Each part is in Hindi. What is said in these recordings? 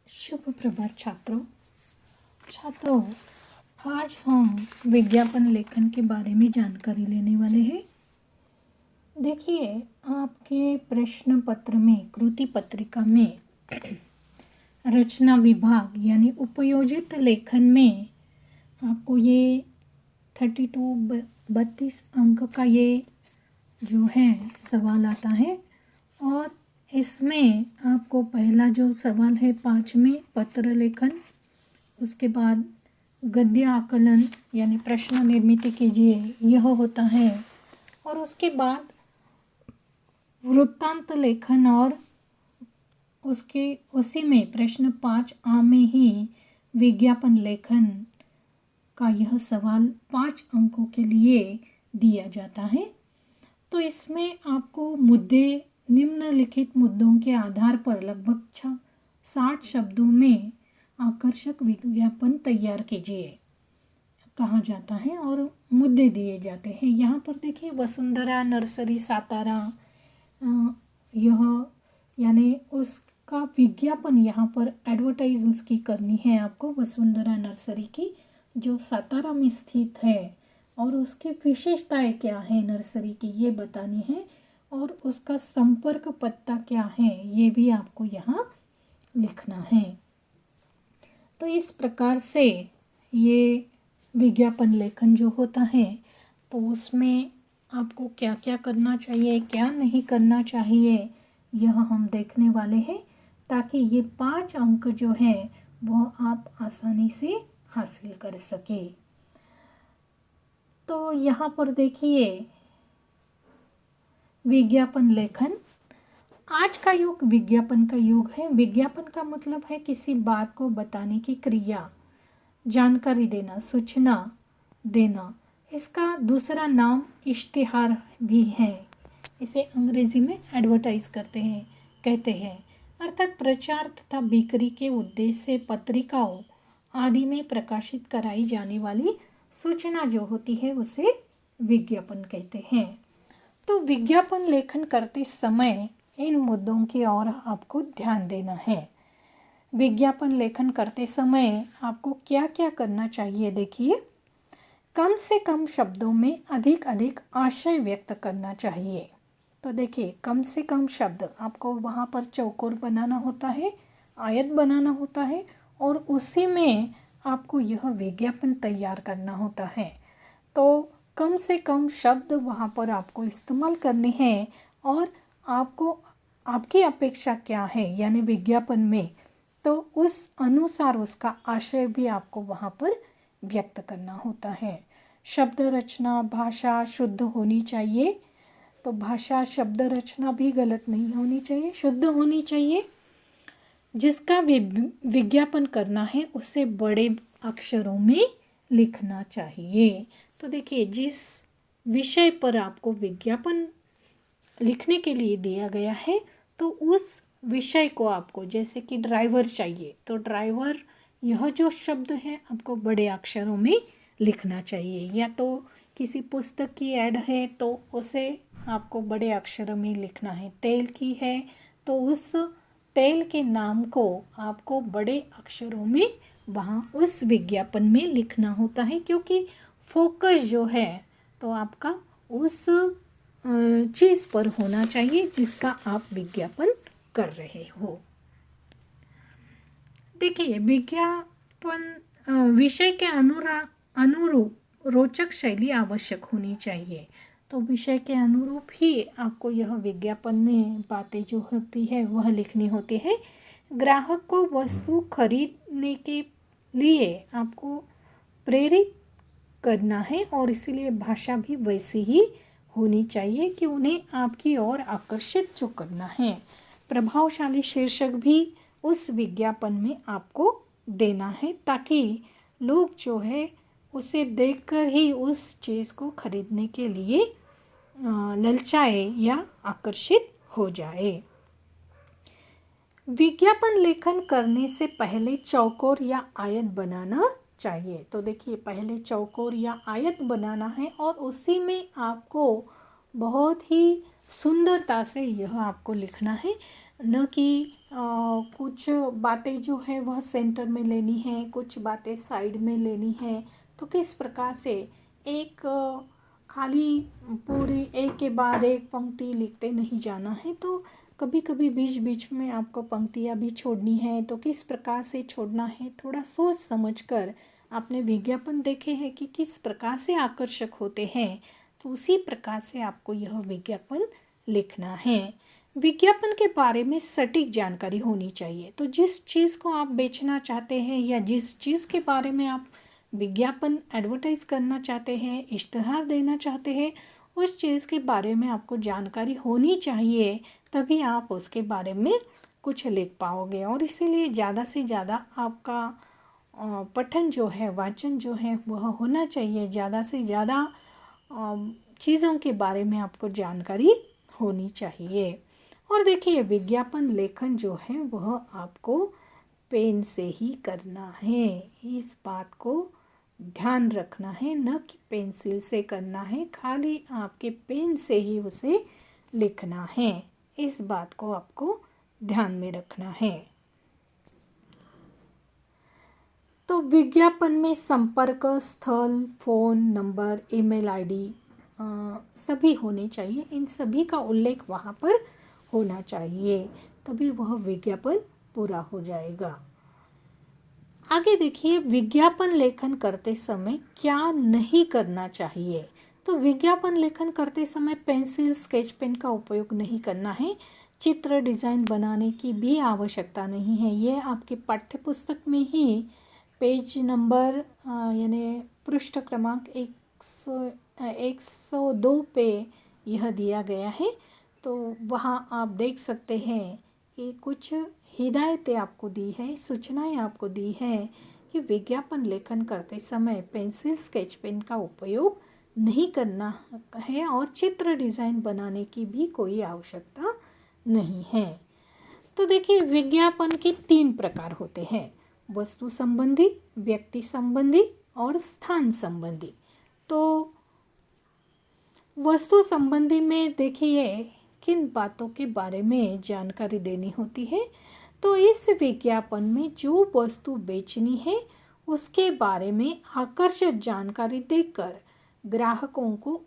शुभ प्रभात छात्रों, आज हम विज्ञापन लेखन के बारे में जानकारी लेने वाले हैं। देखिए, आपके प्रश्न पत्र में, कृति पत्रिका में रचना विभाग यानी उपयोजित लेखन में आपको ये 32 अंक का ये जो है सवाल आता है। और इसमें आपको पहला जो सवाल है 5 में पत्र लेखन, उसके बाद गद्य आकलन यानी प्रश्न निर्मित कीजिए, यह होता है। और उसके बाद वृत्तांत लेखन और उसी में प्रश्न 5A में ही विज्ञापन लेखन का यह सवाल 5 अंकों के लिए दिया जाता है। तो इसमें आपको मुद्दे, निम्नलिखित मुद्दों के आधार पर लगभग 60 शब्दों में आकर्षक विज्ञापन तैयार कीजिए कहा जाता है और मुद्दे दिए जाते हैं। यहाँ पर देखिए, वसुंधरा नर्सरी सातारा, यह यानी उसका विज्ञापन यहाँ पर एडवर्टाइज उसकी करनी है आपको, वसुंधरा नर्सरी की जो सातारा में स्थित है, और उसकी विशेषताएं क्या है नर्सरी की ये बतानी है, और उसका संपर्क पत्ता क्या है ये भी आपको यहाँ लिखना है। तो इस प्रकार से ये विज्ञापन लेखन जो होता है, तो उसमें आपको क्या क्या करना चाहिए, क्या नहीं करना चाहिए, यह हम देखने वाले हैं, ताकि ये 5 अंक जो है वो आप आसानी से हासिल कर सके। तो यहाँ पर देखिए, विज्ञापन लेखन, आज का युग विज्ञापन का युग है। विज्ञापन का मतलब है किसी बात को बताने की क्रिया, जानकारी देना, सूचना देना। इसका दूसरा नाम इश्तिहार भी है। इसे अंग्रेजी में एडवर्टाइज कहते हैं, अर्थात प्रचार तथा बिक्री के उद्देश्य से पत्रिकाओं आदि में प्रकाशित कराई जाने वाली सूचना जो होती है उसे विज्ञापन कहते हैं। तो विज्ञापन लेखन करते समय इन मुद्दों की ओर आपको ध्यान देना है। विज्ञापन लेखन करते समय आपको क्या क्या करना चाहिए, देखिए, कम से कम शब्दों में अधिक आशय व्यक्त करना चाहिए। तो देखिए, कम से कम शब्द आपको वहाँ पर चौकोर बनाना होता है, आयत बनाना होता है, और उसी में आपको यह विज्ञापन तैयार करना होता है। तो कम से कम शब्द वहाँ पर आपको इस्तेमाल करने हैं, और आपको आपकी अपेक्षा क्या है यानी विज्ञापन में, तो उस अनुसार उसका आशय भी आपको वहाँ पर व्यक्त करना होता है। शब्द रचना, भाषा शुद्ध होनी चाहिए। तो भाषा, शब्द रचना भी गलत नहीं होनी चाहिए, शुद्ध होनी चाहिए। जिसका विज्ञापन करना है उसे बड़े अक्षरों में लिखना चाहिए। तो देखिए, जिस विषय पर आपको विज्ञापन लिखने के लिए दिया गया है, तो उस विषय को आपको, जैसे कि ड्राइवर चाहिए, तो ड्राइवर, यह जो शब्द है आपको बड़े अक्षरों में लिखना चाहिए। या तो किसी पुस्तक की ऐड है तो उसे आपको बड़े अक्षरों में लिखना है। तेल की है तो उस तेल के नाम को आपको बड़े अक्षरों में वहाँ उस विज्ञापन में लिखना होता है, क्योंकि फोकस जो है तो आपका उस चीज़ पर होना चाहिए जिसका आप विज्ञापन कर रहे हो। देखिए, विज्ञापन विषय के अनुरूप रोचक शैली आवश्यक होनी चाहिए। तो विषय के अनुरूप ही आपको यह विज्ञापन में बातें जो होती है वह लिखनी होती है। ग्राहक को वस्तु खरीदने के लिए आपको प्रेरित करना है, और इसीलिए भाषा भी वैसी ही होनी चाहिए कि उन्हें आपकी ओर आकर्षित जो करना है। प्रभावशाली शीर्षक भी उस विज्ञापन में आपको देना है, ताकि लोग जो है उसे देखकर ही उस चीज़ को खरीदने के लिए ललचाए या आकर्षित हो जाए। विज्ञापन लेखन करने से पहले चौकोर या आयत बनाना चाहिए। तो देखिए, पहले चौकोर या आयत बनाना है, और उसी में आपको बहुत ही सुंदरता से यह आपको लिखना है, न कि कुछ बातें जो है वह सेंटर में लेनी है, कुछ बातें साइड में लेनी है। तो किस प्रकार से एक खाली पूरी एक के बाद एक पंक्ति लिखते नहीं जाना है। तो कभी कभी बीच बीच में आपको पंक्तियाँ भी छोड़नी है। तो किस प्रकार से छोड़ना है, थोड़ा सोच समझ कर। आपने विज्ञापन देखे हैं कि किस प्रकार से आकर्षक होते हैं, तो उसी प्रकार से आपको यह विज्ञापन लिखना है। विज्ञापन के बारे में सटीक जानकारी होनी चाहिए। तो जिस चीज़ को आप बेचना चाहते हैं या जिस चीज़ के बारे में आप विज्ञापन एडवर्टाइज करना चाहते हैं, इश्तहार देना चाहते हैं, उस चीज़ के बारे में आपको जानकारी होनी चाहिए, तभी आप उसके बारे में कुछ लिख पाओगे। और इसीलिए ज़्यादा से ज़्यादा आपका पठन जो है, वाचन जो है वह होना चाहिए। ज़्यादा से ज़्यादा चीज़ों के बारे में आपको जानकारी होनी चाहिए। और देखिए, विज्ञापन लेखन जो है वह आपको पेन से ही करना है। इस बात को ध्यान रखना है, न कि पेंसिल से करना है। खाली आपके पेन से ही उसे लिखना है। इस बात को आपको ध्यान में रखना है। तो विज्ञापन में संपर्क स्थल, फ़ोन नंबर, ईमेल आईडी सभी होने चाहिए। इन सभी का उल्लेख वहाँ पर होना चाहिए, तभी वह विज्ञापन पूरा हो जाएगा। आगे देखिए, विज्ञापन लेखन करते समय क्या नहीं करना चाहिए। तो विज्ञापन लेखन करते समय पेंसिल, स्केच पेन का उपयोग नहीं करना है। चित्र डिज़ाइन बनाने की भी आवश्यकता नहीं है। ये आपके पाठ्य पुस्तक में ही पेज नंबर यानी पृष्ठ क्रमांक 102 पे यह दिया गया है। तो वहाँ आप देख सकते हैं कि कुछ हिदायतें आपको दी है, सूचनाएं आपको दी है कि विज्ञापन लेखन करते समय पेंसिल, स्केच पेन का उपयोग नहीं करना है और चित्र डिज़ाइन बनाने की भी कोई आवश्यकता नहीं है। तो देखिए, विज्ञापन के 3 प्रकार होते हैं: वस्तु संबंधी, व्यक्ति संबंधी और स्थान संबंधी। तो वस्तु संबंधी में देखिए किन बातों के बारे में जानकारी देनी होती है। तो इस विज्ञापन में जो वस्तु बेचनी है उसके बारे में आकर्षक जानकारी देकर ग्राहकों को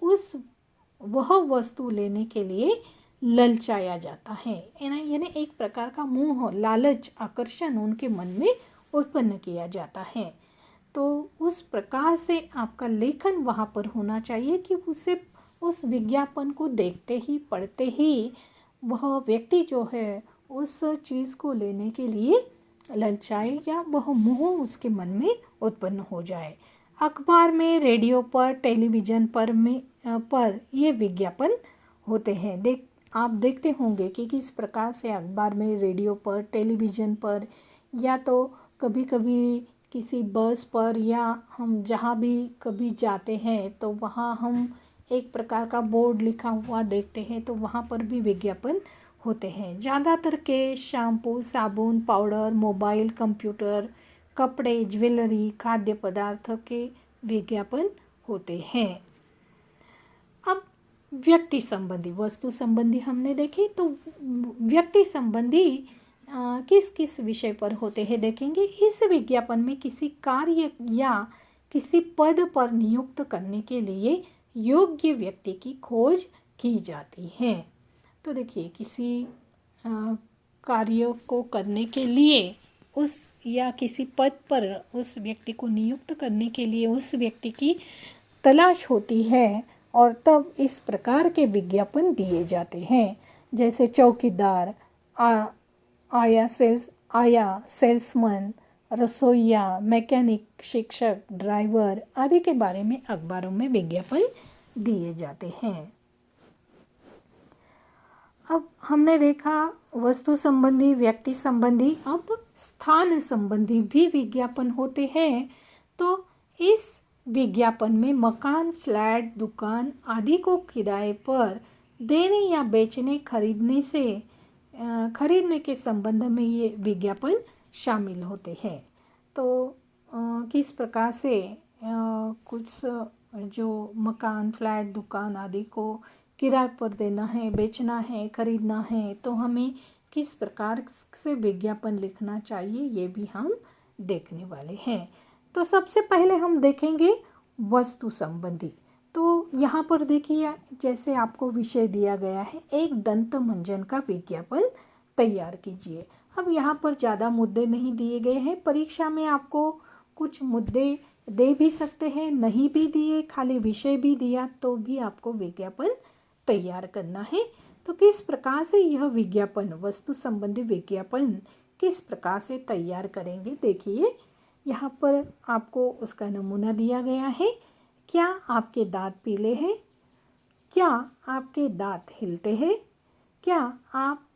वह वस्तु लेने के लिए ललचाया जाता है। यानी एक प्रकार का मोह, लालच, आकर्षण उनके मन में उत्पन्न किया जाता है। तो उस प्रकार से आपका लेखन वहाँ पर होना चाहिए कि उस विज्ञापन को देखते ही, पढ़ते ही वह व्यक्ति जो है उस चीज़ को लेने के लिए ललचाए या वह मोह उसके मन में उत्पन्न हो जाए। अखबार में, रेडियो पर, टेलीविज़न पर ये विज्ञापन होते हैं। आप देखते होंगे कि किस प्रकार से अखबार में, रेडियो पर, टेलीविज़न पर, या तो कभी कभी किसी बस पर, या हम जहाँ भी कभी जाते हैं तो वहाँ हम एक प्रकार का बोर्ड लिखा हुआ देखते हैं, तो वहाँ पर भी विज्ञापन होते हैं। ज़्यादातर के शैम्पू, साबुन, पाउडर, मोबाइल, कंप्यूटर, कपड़े, ज्वेलरी, खाद्य पदार्थ के विज्ञापन होते हैं। अब व्यक्ति संबंधी, वस्तु संबंधी हमने देखी, तो व्यक्ति संबंधी किस किस विषय पर होते हैं देखेंगे। इस विज्ञापन में किसी कार्य या किसी पद पर नियुक्त करने के लिए योग्य व्यक्ति की खोज की जाती है। तो देखिए, किसी कार्य को करने के लिए या किसी पद पर उस व्यक्ति को नियुक्त करने के लिए उस व्यक्ति की तलाश होती है, और तब इस प्रकार के विज्ञापन दिए जाते हैं। जैसे चौकीदार, आया सेल्समैन, रसोइया, मैकेनिक, शिक्षक, ड्राइवर आदि के बारे में अखबारों में विज्ञापन दिए जाते हैं। अब हमने देखा वस्तु संबंधी, व्यक्ति संबंधी। अब स्थान संबंधी भी विज्ञापन होते हैं। तो इस विज्ञापन में मकान, फ्लैट, दुकान आदि को किराए पर देने या बेचने, खरीदने के संबंध में ये विज्ञापन शामिल होते हैं। तो किस प्रकार से कुछ जो मकान, फ्लैट, दुकान आदि को किराए पर देना है, बेचना है, खरीदना है, तो हमें किस प्रकार से विज्ञापन लिखना चाहिए ये भी हम देखने वाले हैं। तो सबसे पहले हम देखेंगे वस्तु संबंधी। तो यहाँ पर देखिए, जैसे आपको विषय दिया गया है, एक दंत मंजन का विज्ञापन तैयार कीजिए। अब यहाँ पर ज़्यादा मुद्दे नहीं दिए गए हैं। परीक्षा में आपको कुछ मुद्दे दे भी सकते हैं, नहीं भी दिए, खाली विषय भी दिया तो भी आपको विज्ञापन तैयार करना है। तो किस प्रकार से यह विज्ञापन, वस्तु संबंधी विज्ञापन किस प्रकार से तैयार करेंगे, देखिए यहाँ पर आपको उसका नमूना दिया गया है। क्या आपके दांत पीले हैं? क्या आपके दांत हिलते हैं? क्या आप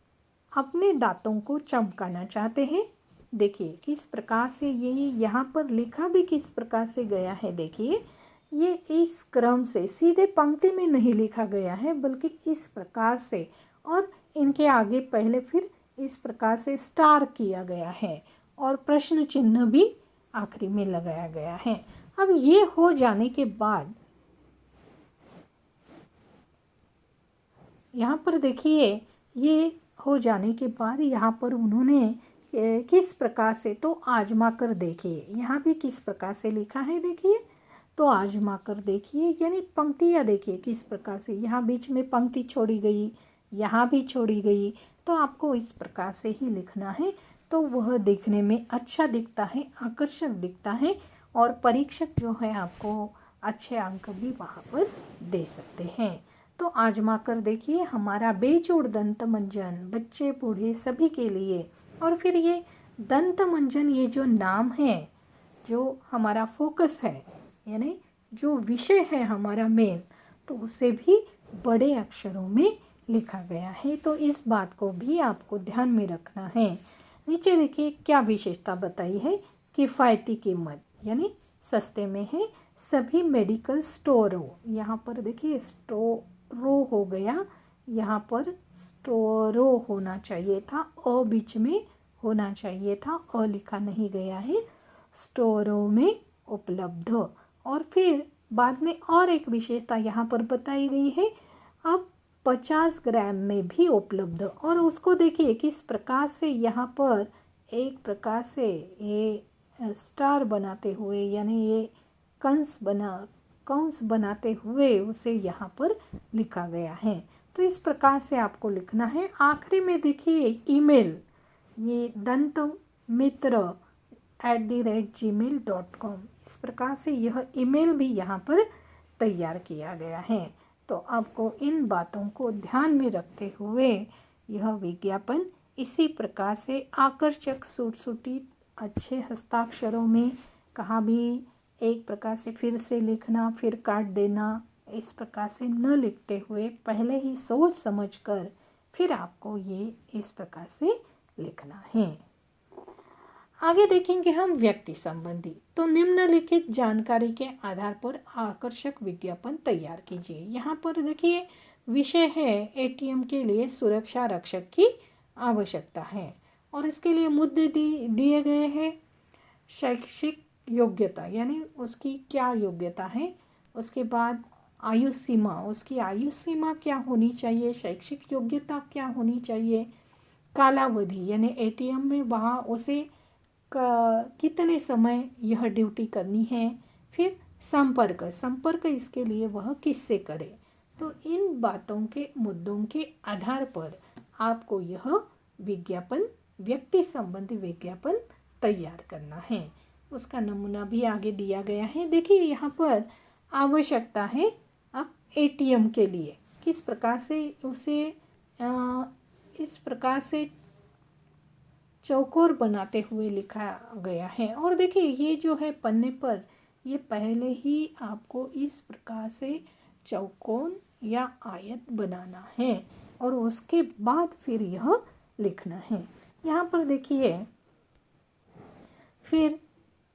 अपने दांतों को चमकाना चाहते हैं? देखिए किस प्रकार से ये यहाँ पर लिखा भी किस प्रकार से गया है। देखिए ये इस क्रम से सीधे पंक्ति में नहीं लिखा गया है, बल्कि इस प्रकार से, और इनके आगे पहले फिर इस प्रकार से स्टार किया गया है और प्रश्न चिन्ह भी आखिरी में लगाया गया है। अब ये हो जाने के बाद यहाँ पर देखिए, ये हो जाने के बाद यहाँ पर उन्होंने किस प्रकार से, तो आजमा कर देखिए, यहाँ भी किस प्रकार से लिखा है देखिए, तो आजमा कर देखिए, यानी पंक्तियाँ देखिए किस प्रकार से, यहाँ बीच में पंक्ति छोड़ी गई, यहाँ भी छोड़ी गई, तो आपको इस प्रकार से ही लिखना है। तो वह देखने में अच्छा दिखता है, आकर्षक दिखता है, और परीक्षक जो है आपको अच्छे अंक भी वहाँ पर दे सकते हैं। तो आजमा कर देखिए, हमारा बेजोड़ दंत मंजन बच्चे बूढ़े सभी के लिए। और फिर ये दंत मंजन, ये जो नाम है, जो हमारा फोकस है, यानी जो विषय है हमारा मेन, तो उसे भी बड़े अक्षरों में लिखा गया है। तो इस बात को भी आपको ध्यान में रखना है। नीचे देखिए क्या विशेषता बताई है, किफ़ायती कीमत, यानी सस्ते में है, सभी मेडिकल स्टोरों, यहाँ पर देखिए स्टोरो हो गया, यहाँ पर स्टोरो होना चाहिए था, अ बीच में होना चाहिए था, अ लिखा नहीं गया है, स्टोरों में उपलब्ध। और फिर बाद में और एक विशेषता यहाँ पर बताई गई है, अब 50 ग्राम में भी उपलब्ध। और उसको देखिए किस प्रकार से यहाँ पर एक प्रकार से ये स्टार बनाते हुए, यानी ये कंस बनाते हुए उसे यहाँ पर लिखा गया है। तो इस प्रकार से आपको लिखना है। आखिरी में देखिए ईमेल, ये दंत मित्र @gmail.com, इस प्रकार से यह ईमेल भी यहाँ पर तैयार किया गया है। तो आपको इन बातों को ध्यान में रखते हुए यह विज्ञापन इसी प्रकार से आकर्षक, सुटसुटी, अच्छे हस्ताक्षरों में, कहाँ भी एक प्रकार से फिर से लिखना फिर काट देना, इस प्रकार से न लिखते हुए पहले ही सोच समझकर फिर आपको ये इस प्रकार से लिखना है। आगे देखेंगे हम व्यक्ति संबंधी। तो निम्नलिखित जानकारी के आधार पर आकर्षक विज्ञापन तैयार कीजिए। यहाँ पर देखिए विषय है एटीएम के लिए सुरक्षा रक्षक की आवश्यकता है, और इसके लिए मुद्दे दिए गए हैं। शैक्षिक योग्यता, यानी उसकी क्या योग्यता है, उसके बाद आयु सीमा, उसकी आयु सीमा क्या होनी चाहिए, शैक्षिक योग्यता क्या होनी चाहिए, कालावधि, यानी एटीएम में वहाँ उसे कितने समय यह ड्यूटी करनी है, फिर संपर्क इसके लिए वह किससे करे। तो इन बातों के, मुद्दों के आधार पर आपको यह विज्ञापन, व्यक्ति संबंधी विज्ञापन तैयार करना है। उसका नमूना भी आगे दिया गया है। देखिए यहाँ पर आवश्यकता है अब एटीएम के लिए, किस प्रकार से उसे इस प्रकार से चौकोर बनाते हुए लिखा गया है। और देखिए ये जो है पन्ने पर, ये पहले ही आपको इस प्रकार से चौकोन या आयत बनाना है, और उसके बाद फिर यह लिखना है। यहाँ पर देखिए फिर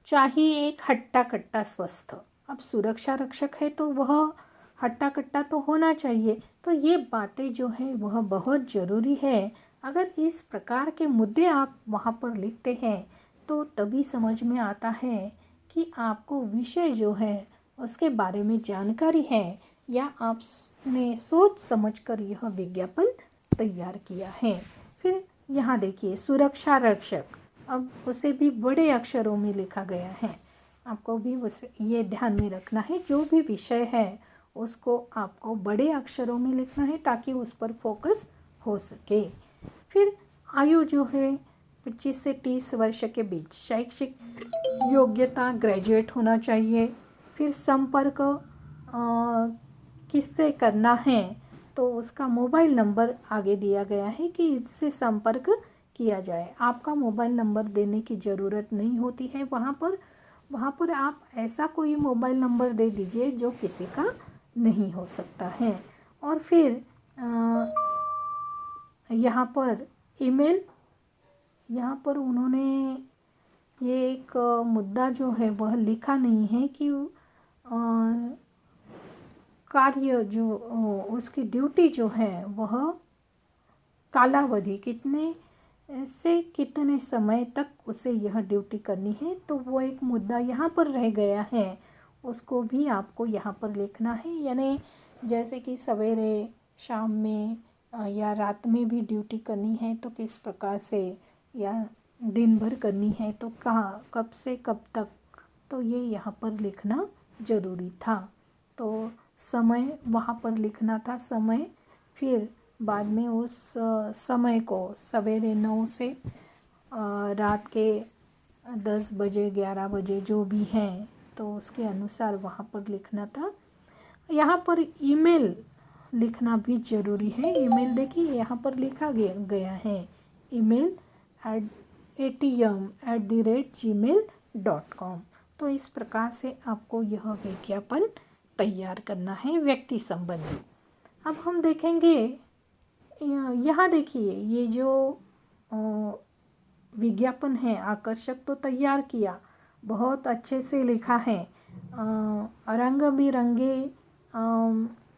चाहिए एक हट्टा कट्टा स्वस्थ। अब सुरक्षा रक्षक है तो वह हट्टा कट्टा तो होना चाहिए। तो ये बातें जो है वह बहुत ज़रूरी है। अगर इस प्रकार के मुद्दे आप वहाँ पर लिखते हैं तो तभी समझ में आता है कि आपको विषय जो है उसके बारे में जानकारी है, या आपने सोच समझकर यह विज्ञापन तैयार किया है। फिर यहाँ देखिए सुरक्षा रक्षक, अब उसे भी बड़े अक्षरों में लिखा गया है। आपको भी उसे ये ध्यान में रखना है, जो भी विषय है उसको आपको बड़े अक्षरों में लिखना है ताकि उस पर फोकस हो सके। फिर आयु जो है 25 से 30 वर्ष के बीच, शैक्षिक योग्यता ग्रेजुएट होना चाहिए। फिर संपर्क किससे करना है, तो उसका मोबाइल नंबर आगे दिया गया है कि इससे संपर्क किया जाए। आपका मोबाइल नंबर देने की ज़रूरत नहीं होती है वहाँ पर आप ऐसा कोई मोबाइल नंबर दे दीजिए जो किसी का नहीं हो सकता है। और फिर यहाँ पर ईमेल, यहाँ पर उन्होंने ये एक मुद्दा जो है वह लिखा नहीं है कि कार्य जो उसकी ड्यूटी जो है वह कालावधि कितने से कितने समय तक उसे यह ड्यूटी करनी है, तो वो एक मुद्दा यहाँ पर रह गया है, उसको भी आपको यहाँ पर लिखना है। यानी जैसे कि सवेरे शाम में या रात में भी ड्यूटी करनी है तो किस प्रकार से, या दिन भर करनी है तो कहाँ, कब से कब तक, तो ये यहाँ पर लिखना ज़रूरी था। तो समय वहाँ पर लिखना था समय, फिर बाद में उस समय को सवेरे 9 से रात के 10 बजे 11 बजे जो भी हैं तो उसके अनुसार वहाँ पर लिखना था। यहाँ पर ईमेल लिखना भी ज़रूरी है। ईमेल देखिए यहाँ पर लिखा गया है email atm@gmail.com। तो इस प्रकार से आपको यह विज्ञापन तैयार करना है व्यक्ति संबंधी। अब हम देखेंगे, यहाँ देखिए ये जो विज्ञापन है आकर्षक तो तैयार किया, बहुत अच्छे से लिखा है, रंग बिरंगे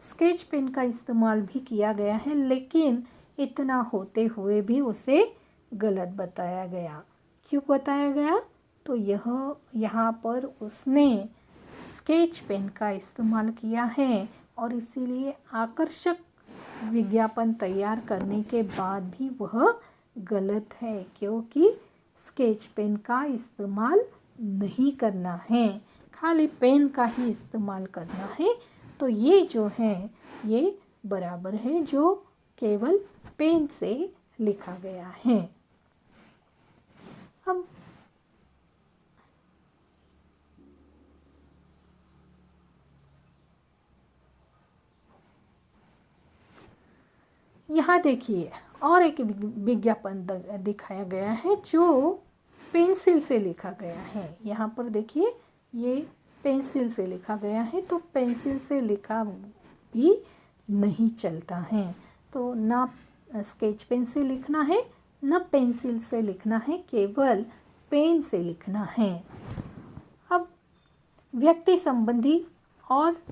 स्केच पेन का इस्तेमाल भी किया गया है, लेकिन इतना होते हुए भी उसे गलत बताया गया। क्यों बताया गया, तो यहाँ पर उसने स्केच पेन का इस्तेमाल किया है और इसीलिए आकर्षक विज्ञापन तैयार करने के बाद भी वह गलत है, क्योंकि स्केच पेन का इस्तेमाल नहीं करना है, खाली पेन का ही इस्तेमाल करना है। तो ये जो है ये बराबर है जो केवल पेन से लिखा गया है। अब यहाँ देखिए और एक विज्ञापन दिखाया गया है जो पेंसिल से लिखा गया है। यहाँ पर देखिए ये पेंसिल से लिखा गया है, तो पेंसिल से लिखा भी नहीं चलता है, तो ना स्केच पेन से लिखना है न पेंसिल से लिखना है, केवल पेन से लिखना है। अब व्यक्ति संबंधी और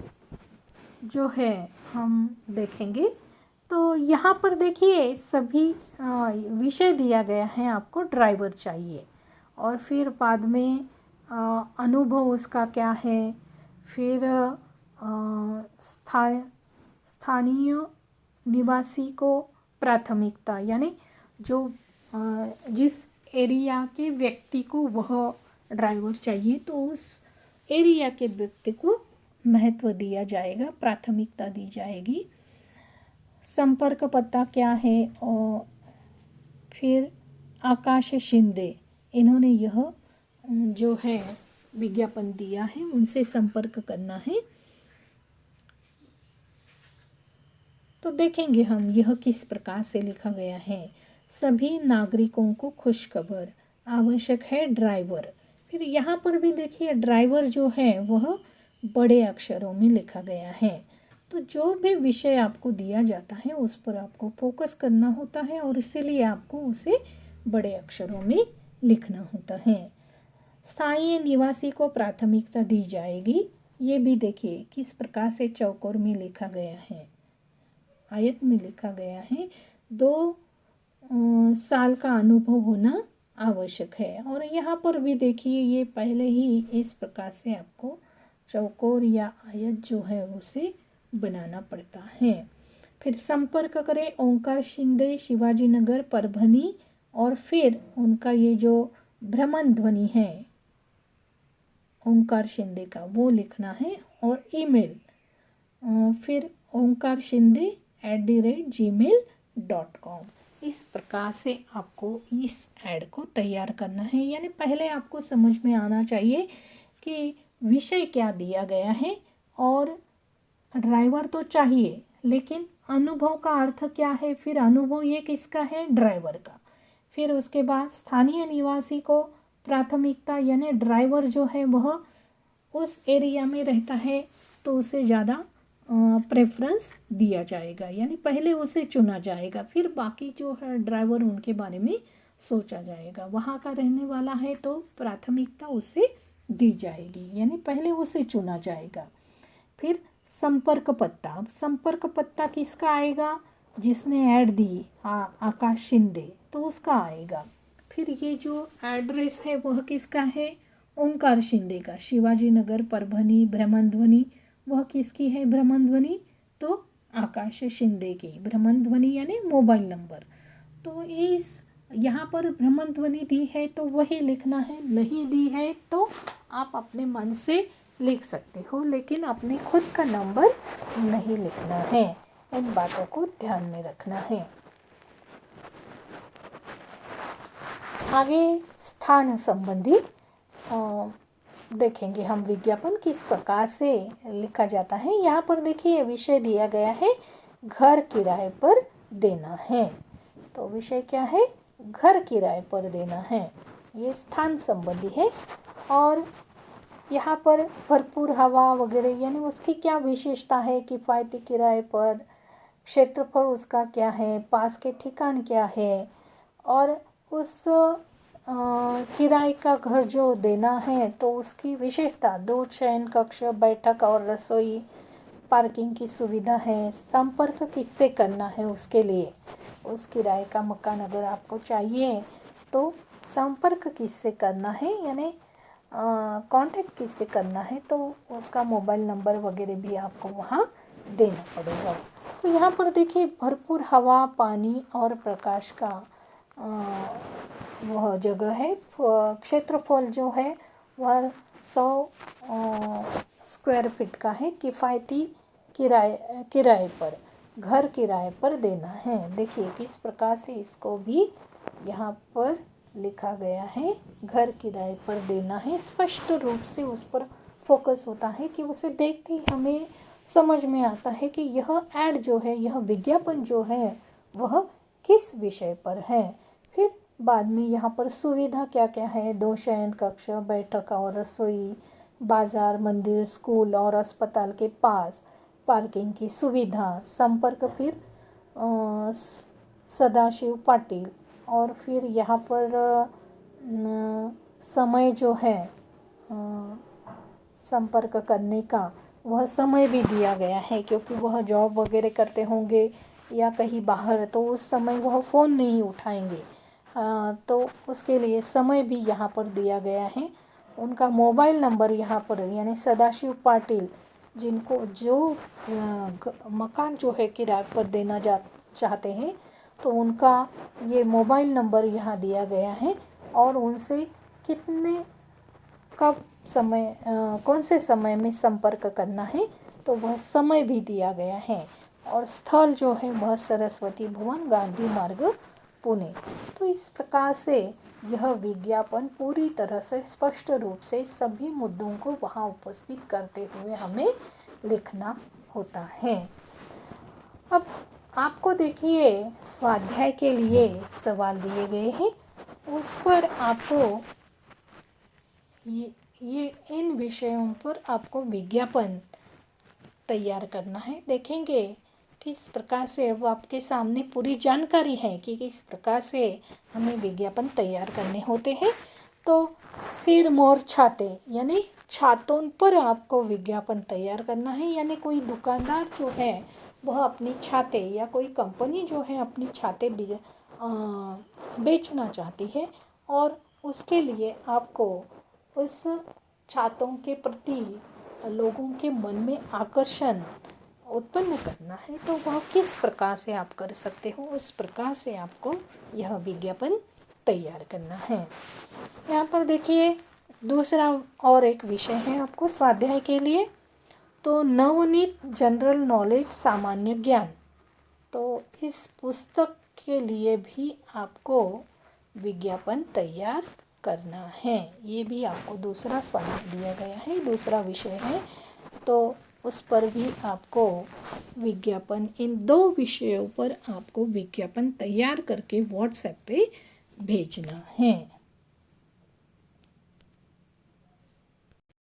जो है हम देखेंगे, तो यहाँ पर देखिए सभी विषय दिया गया है, आपको ड्राइवर चाहिए और फिर बाद में अनुभव उसका क्या है, फिर स्थानीय निवासी को प्राथमिकता, यानी जो जिस एरिया के व्यक्ति को वह ड्राइवर चाहिए तो उस एरिया के व्यक्ति को महत्व दिया जाएगा, प्राथमिकता दी जाएगी। संपर्क पता क्या है, और फिर आकाश शिंदे, इन्होंने यह जो है विज्ञापन दिया है, उनसे संपर्क करना है। तो देखेंगे हम यह किस प्रकार से लिखा गया है। सभी नागरिकों को खुशखबर, आवश्यक है ड्राइवर। फिर यहाँ पर भी देखिए ड्राइवर जो है वह बड़े अक्षरों में लिखा गया है। तो जो भी विषय आपको दिया जाता है उस पर आपको फोकस करना होता है और इसीलिए आपको उसे बड़े अक्षरों में लिखना होता है। स्थायी निवासी को प्राथमिकता दी जाएगी, ये भी देखिए किस प्रकार से चौकोर में लिखा गया है, आयत में लिखा गया है। 2 साल का अनुभव होना आवश्यक है, और यहाँ पर भी देखिए ये पहले ही इस प्रकार से आपको चौकोर या आयत जो है उसे बनाना पड़ता है। फिर संपर्क करें ओंकार शिंदे, शिवाजी नगर, परभनी, और फिर उनका ये जो भ्रमण ध्वनि है ओंकार शिंदे का वो लिखना है, और ईमेल फिर oankarshinde@gmail.com। इस प्रकार से आपको इस ऐड को तैयार करना है। यानी पहले आपको समझ में आना चाहिए कि विषय क्या दिया गया है, और ड्राइवर तो चाहिए लेकिन अनुभव का अर्थ क्या है, फिर अनुभव ये किसका है, ड्राइवर का। फिर उसके बाद स्थानीय निवासी को प्राथमिकता, यानी ड्राइवर जो है वह उस एरिया में रहता है तो उसे ज़्यादा प्रेफरेंस दिया जाएगा, यानी पहले उसे चुना जाएगा, फिर बाकी जो है ड्राइवर उनके बारे में सोचा जाएगा। वहाँ का रहने वाला है तो प्राथमिकता उसे दी जाएगी, यानी पहले उसे चुना जाएगा। फिर संपर्क पत्ता, संपर्क पत्ता किसका आएगा, जिसने ऐड दी आकाश शिंदे, तो उसका आएगा। फिर ये जो एड्रेस है वह किसका है, ओंकार शिंदे का, शिवाजी नगर परभणी भ्रमण ध्वनि, वह किसकी है भ्रमण ध्वनि, तो आकाश शिंदे की भ्रमण ध्वनि, यानी मोबाइल नंबर। तो इस यहाँ पर भ्रमण ध्वनि दी है तो वही लिखना है, नहीं दी है तो आप अपने मन से लिख सकते हो, लेकिन अपने खुद का नंबर नहीं लिखना है। इन बातों को ध्यान में रखना है। आगे स्थान संबंधी देखेंगे हम विज्ञापन किस प्रकार से लिखा जाता है। यहाँ पर देखिए विषय दिया गया है घर किराए पर देना है, तो विषय क्या है, घर किराए पर देना है, ये स्थान संबंधी है। और यहाँ पर भरपूर हवा वगैरह, यानी उसकी क्या विशेषता है, किफ़ायती किराए पर, क्षेत्रफल उसका क्या है, पास के ठिकान क्या है, और उस किराए का घर जो देना है तो उसकी विशेषता, 2 शयन कक्ष, बैठक और रसोई, पार्किंग की सुविधा है, संपर्क किससे करना है उसके लिए, उस किराए का मकान अगर आपको चाहिए तो संपर्क किससे करना है, यानी कांटेक्ट किससे करना है, तो उसका मोबाइल नंबर वगैरह भी आपको वहाँ देना पड़ेगा। तो यहाँ पर देखिए भरपूर हवा, पानी और प्रकाश का वह जगह है। क्षेत्रफल जो है वह 100 स्क्वायर फीट का है। किफ़ायती किराए पर, घर किराए पर देना है। देखिए किस प्रकार से इसको भी यहाँ पर लिखा गया है, घर किराए पर देना है। स्पष्ट रूप से उस पर फोकस होता है कि उसे देखते ही हमें समझ में आता है कि यह ऐड जो है, यह विज्ञापन जो है वह किस विषय पर है। फिर बाद में यहाँ पर सुविधा क्या क्या है, 2 शयन कक्ष, बैठक और रसोई, बाजार, मंदिर, स्कूल और अस्पताल के पास, पार्किंग की सुविधा, संपर्क फिर सदाशिव पाटिल, और फिर यहाँ पर समय जो है संपर्क करने का वह समय भी दिया गया है, क्योंकि वह जॉब वगैरह करते होंगे या कहीं बाहर, तो उस समय वह फ़ोन नहीं उठाएंगे, तो उसके लिए समय भी यहाँ पर दिया गया है। उनका मोबाइल नंबर यहाँ पर, यानी सदाशिव पाटिल जिनको जो मकान जो है किराए पर देना चाहते हैं तो उनका ये मोबाइल नंबर यहाँ दिया गया है, और उनसे कितने कब समय कौन से समय में संपर्क करना है तो वह समय भी दिया गया है। और स्थल जो है वह सरस्वती भवन, गांधी मार्ग, पुणे। तो इस प्रकार से यह विज्ञापन पूरी तरह से स्पष्ट रूप से सभी मुद्दों को वहाँ उपस्थित करते हुए हमें लिखना होता है। अब आपको देखिए स्वाध्याय के लिए सवाल दिए गए हैं, उस पर आपको ये इन विषयों पर आपको विज्ञापन तैयार करना है। देखेंगे किस प्रकार से, अब आपके सामने पूरी जानकारी है कि किस प्रकार से हमें विज्ञापन तैयार करने होते हैं। तो सिर मोर छाते, यानी छातों पर आपको विज्ञापन तैयार करना है। यानी कोई दुकानदार जो है वह अपनी छाते, या कोई कंपनी जो है अपनी छाते बेचना चाहती है, और उसके लिए आपको उस छातों के प्रति लोगों के मन में आकर्षण उत्पन्न करना है, तो वह किस प्रकार से आप कर सकते हो, उस प्रकार से आपको यह विज्ञापन तैयार करना है। यहाँ पर देखिए दूसरा और एक विषय है आपको स्वाध्याय के लिए, तो नवनीत जनरल नॉलेज सामान्य ज्ञान। तो इस पुस्तक के लिए भी आपको विज्ञापन तैयार करना है। ये भी आपको दूसरा स्वाध्याय दिया गया है, दूसरा विषय है, तो उस पर भी आपको विज्ञापन, इन 2 विषयों पर आपको विज्ञापन तैयार करके व्हाट्सएप पे भेजना है।